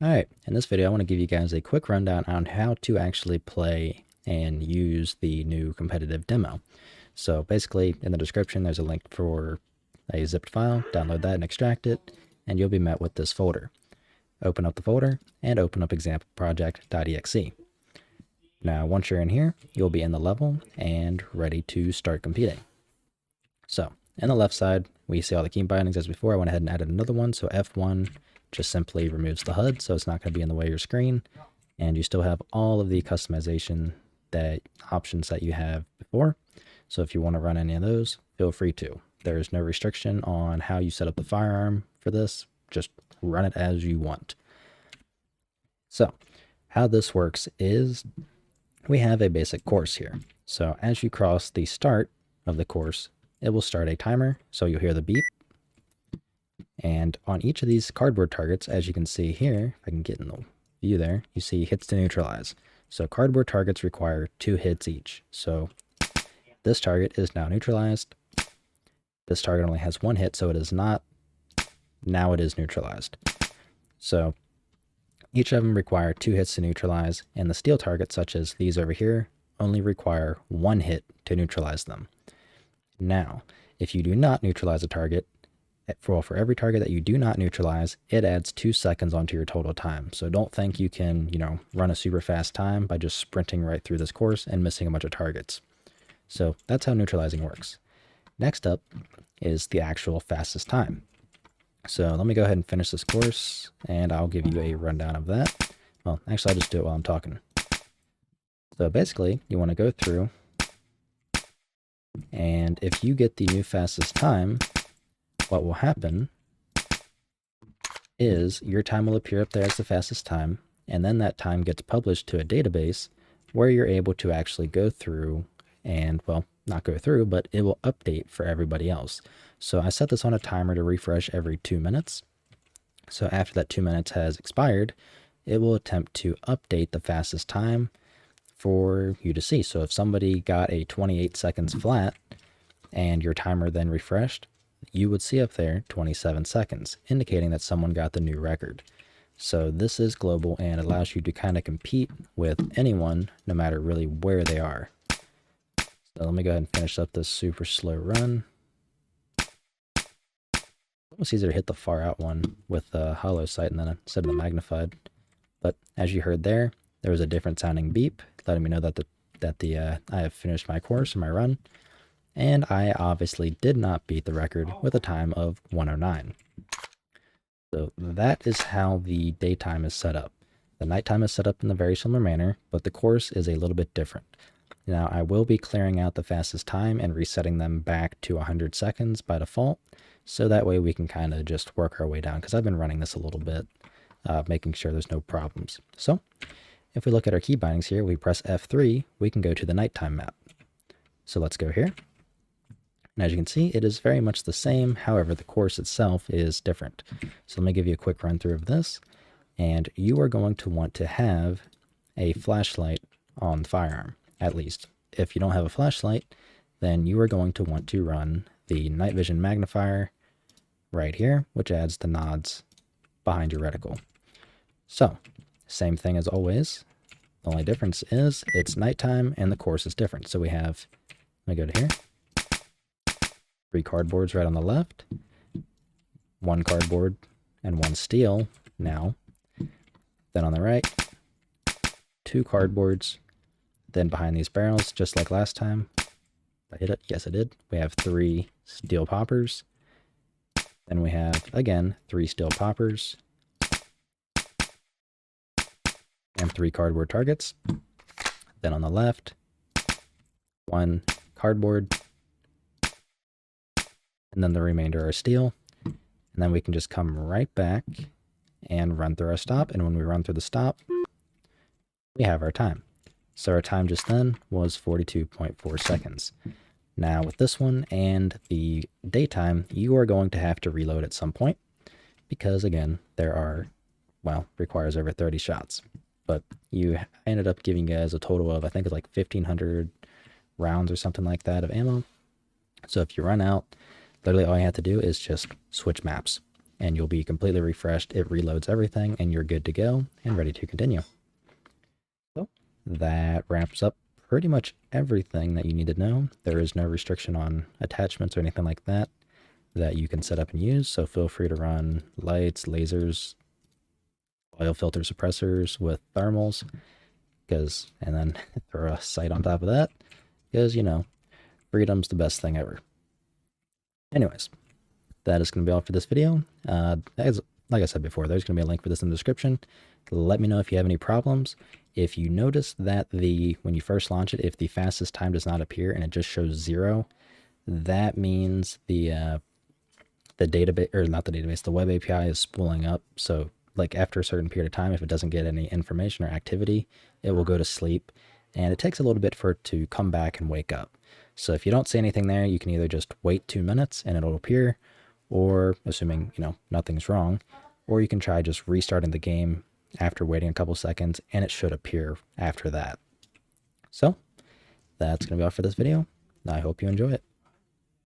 Alright, in this video I want to give you guys a quick rundown on how to actually play and use the new competitive demo. So basically in the description there's a link for a zipped file, download that and extract it, and you'll be met with this folder. Open up the folder and open up example project.exe. Now once you're in here, you'll be in the level and ready to start competing. So on the left side, we see all the key bindings as before. I went ahead and added another one, so F1 just simply removes the HUD, so it's not going to be in the way of your screen, and you still have all of the customization options that you have before. So if you want to run any of those, feel free to. There's no restriction on how you set up the firearm for this, just run it as you want. So how this works is we have a basic course here. So as you cross the start of the course, it will start a timer, so you'll hear the beep. And on each of these cardboard targets, as you can see here, if I can get in the view there, you see hits to neutralize. So cardboard targets require 2 hits each. So this target is now neutralized. This target only has 1 hit, so it is not. Now it is neutralized. So each of them require 2 hits to neutralize, and the steel targets, such as these over here, only require 1 hit to neutralize them. Now, if you do not neutralize a target, for every target that you do not neutralize, it adds 2 seconds onto your total time. So don't think you can, run a super fast time by just sprinting right through this course and missing a bunch of targets. So that's how neutralizing works. Next up is the actual fastest time. So let me go ahead and finish this course, and I'll give you a rundown of that. Well, actually, I'll just do it while I'm talking. So basically, you want to go through, and if you get the new fastest time, what will happen is your time will appear up there as the fastest time, and then that time gets published to a database where you're able to actually go through and, well, not go through, but it will update for everybody else. So I set this on a timer to refresh every 2 minutes. So after that 2 minutes has expired, it will attempt to update the fastest time for you to see. So if somebody got a 28 seconds flat and your timer then refreshed, you would see up there 27 seconds, indicating that someone got the new record. So this is global and allows you to kind of compete with anyone, no matter really where they are. So let me go ahead and finish up this super slow run. Almost easier to hit the far out one with the hollow sight and then instead of the magnified. But as you heard there was a different sounding beep, letting me know that I have finished my course and my run. And I obviously did not beat the record with a time of 1:09. So that is how the daytime is set up. The nighttime is set up in a very similar manner, but the course is a little bit different. Now I will be clearing out the fastest time and resetting them back to 100 seconds by default, so that way we can kind of just work our way down, because I've been running this a little bit, making sure there's no problems. So if we look at our key bindings here, we press F3, we can go to the nighttime map. So let's go here. And as you can see, it is very much the same. However, the course itself is different. So let me give you a quick run through of this. And you are going to want to have a flashlight on the firearm, at least. If you don't have a flashlight, then you are going to want to run the night vision magnifier right here, which adds the nods behind your reticle. So, same thing as always. The only difference is it's nighttime and the course is different. So we have, let me go to here. 3 cardboards right on the left, 1 cardboard and 1 steel now. Then on the right, 2 cardboards. Then behind these barrels, just like last time. I hit it? Yes, I did. We have 3 steel poppers. Then we have, again, 3 steel poppers. And 3 cardboard targets. Then on the left, 1 cardboard. And then the remainder are steel. And then we can just come right back and run through our stop. And when we run through the stop, we have our time. So our time just then was 42.4 seconds. Now with this one and the daytime, you are going to have to reload at some point, because again, requires over 30 shots. But I ended up giving you guys a total of, I think it's like 1,500 rounds or something like that of ammo. So if you run out, literally all you have to do is just switch maps. and you'll be completely refreshed. It reloads everything, and you're good to go and ready to continue. So that wraps up pretty much everything that you need to know. There is no restriction on attachments or anything like that you can set up and use, so feel free to run lights, lasers, oil filter suppressors with thermals, and then throw a sight on top of that, because, you know, freedom's the best thing ever. Anyways, that is going to be all for this video. Like I said before, there's going to be a link for this in the description. Let me know if you have any problems. If you notice that when you first launch it, if the fastest time does not appear and it just shows 0, that means the database, or not the database, the web API is spooling up. So like after a certain period of time, if it doesn't get any information or activity, it will go to sleep, and it takes a little bit for it to come back and wake up. So if you don't see anything there, you can either just wait 2 minutes and it'll appear, or assuming, you know, nothing's wrong, or you can try just restarting the game after waiting a couple seconds, and it should appear after that. So that's going to be all for this video. I hope you enjoy it.